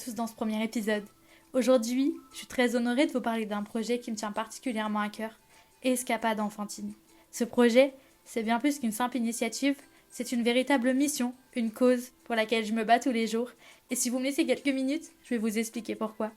Tous dans ce premier épisode. Aujourd'hui, je suis très honorée de vous parler d'un projet qui me tient particulièrement à cœur, Escapade enfantine. Ce projet, c'est bien plus qu'une simple initiative, c'est une véritable mission, une cause pour laquelle je me bats tous les jours, et si vous me laissez quelques minutes, je vais vous expliquer pourquoi.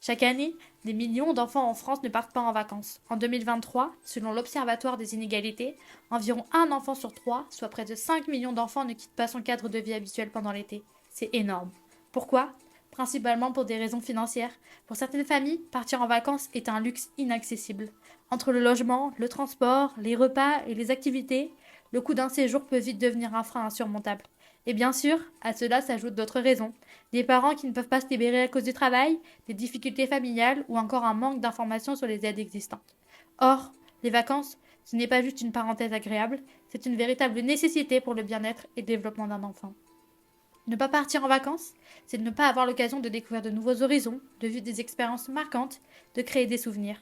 Chaque année, des millions d'enfants en France ne partent pas en vacances. En 2023, selon l'Observatoire des inégalités, environ un enfant sur trois, soit près de 5 millions d'enfants, ne quittent pas son cadre de vie habituel pendant l'été. C'est énorme. Pourquoi? Principalement pour des raisons financières. Pour certaines familles, partir en vacances est un luxe inaccessible. Entre le logement, le transport, les repas et les activités, le coût d'un séjour peut vite devenir un frein insurmontable. Et bien sûr, à cela s'ajoutent d'autres raisons. Des parents qui ne peuvent pas se libérer à cause du travail, des difficultés familiales ou encore un manque d'informations sur les aides existantes. Or, les vacances, ce n'est pas juste une parenthèse agréable, c'est une véritable nécessité pour le bien-être et le développement d'un enfant. Ne pas partir en vacances, c'est de ne pas avoir l'occasion de découvrir de nouveaux horizons, de vivre des expériences marquantes, de créer des souvenirs.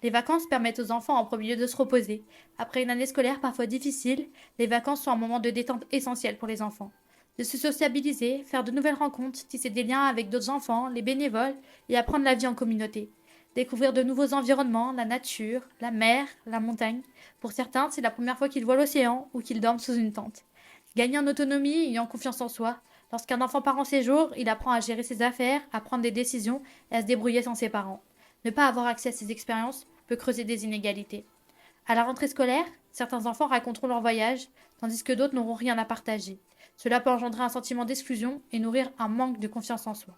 Les vacances permettent aux enfants en premier lieu de se reposer. Après une année scolaire parfois difficile, les vacances sont un moment de détente essentiel pour les enfants. De se sociabiliser, faire de nouvelles rencontres, tisser des liens avec d'autres enfants, les bénévoles et apprendre la vie en communauté. Découvrir de nouveaux environnements, la nature, la mer, la montagne. Pour certains, c'est la première fois qu'ils voient l'océan ou qu'ils dorment sous une tente. Gagner en autonomie et en confiance en soi. Lorsqu'un enfant part en séjour, il apprend à gérer ses affaires, à prendre des décisions et à se débrouiller sans ses parents. Ne pas avoir accès à ces expériences peut creuser des inégalités. À la rentrée scolaire, certains enfants raconteront leur voyage, tandis que d'autres n'auront rien à partager. Cela peut engendrer un sentiment d'exclusion et nourrir un manque de confiance en soi.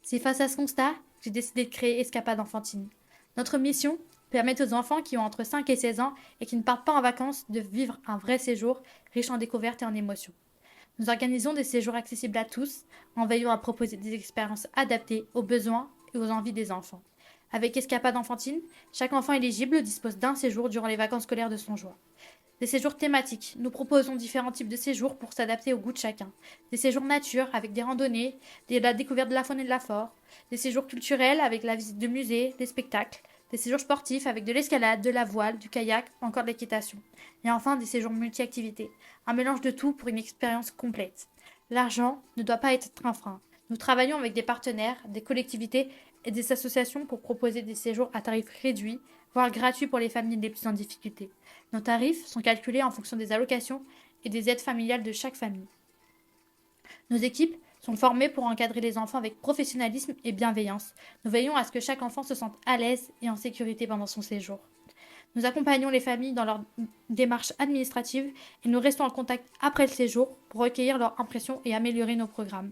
C'est face à ce constat que j'ai décidé de créer Escapade enfantine. Notre mission: permettre aux enfants qui ont entre 5 et 16 ans et qui ne partent pas en vacances de vivre un vrai séjour riche en découvertes et en émotions. Nous organisons des séjours accessibles à tous, en veillant à proposer des expériences adaptées aux besoins et aux envies des enfants. Avec Escapade enfantine, chaque enfant éligible dispose d'un séjour durant les vacances scolaires de son choix. Des séjours thématiques. Nous proposons différents types de séjours pour s'adapter au goût de chacun. Des séjours nature avec des randonnées, la découverte de la faune et de la flore. Des séjours culturels avec la visite de musées, des spectacles. Des séjours sportifs avec de l'escalade, de la voile, du kayak ou encore de l'équitation. Et enfin des séjours multi-activités. Un mélange de tout pour une expérience complète. L'argent ne doit pas être un frein. Nous travaillons avec des partenaires, des collectivités et des associations pour proposer des séjours à tarifs réduits, voire gratuits pour les familles les plus en difficulté. Nos tarifs sont calculés en fonction des allocations et des aides familiales de chaque famille. Nos équipes sont formées pour encadrer les enfants avec professionnalisme et bienveillance. Nous veillons à ce que chaque enfant se sente à l'aise et en sécurité pendant son séjour. Nous accompagnons les familles dans leur démarche administrative et nous restons en contact après le séjour pour recueillir leurs impressions et améliorer nos programmes.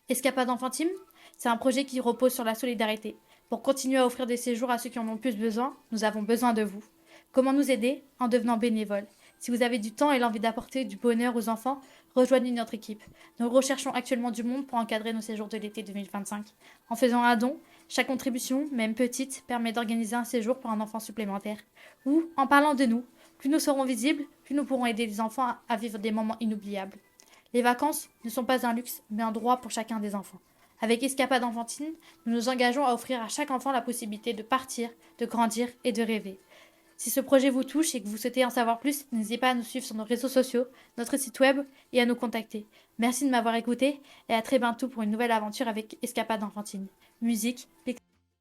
Escapade enfantine, c'est un projet qui repose sur la solidarité. Pour continuer à offrir des séjours à ceux qui en ont le plus besoin, nous avons besoin de vous. Comment nous aider? En devenant bénévole. Si vous avez du temps et l'envie d'apporter du bonheur aux enfants, rejoignez notre équipe. Nous recherchons actuellement du monde pour encadrer nos séjours de l'été 2025. En faisant un don, chaque contribution, même petite, permet d'organiser un séjour pour un enfant supplémentaire. Ou, en parlant de nous, plus nous serons visibles, plus nous pourrons aider les enfants à vivre des moments inoubliables. Les vacances ne sont pas un luxe, mais un droit pour chacun des enfants. Avec Escapade enfantine, nous nous engageons à offrir à chaque enfant la possibilité de partir, de grandir et de rêver. Si ce projet vous touche et que vous souhaitez en savoir plus, n'hésitez pas à nous suivre sur nos réseaux sociaux, notre site web et à nous contacter. Merci de m'avoir écouté et à très bientôt pour une nouvelle aventure avec Escapade enfantine. Musique, Pixel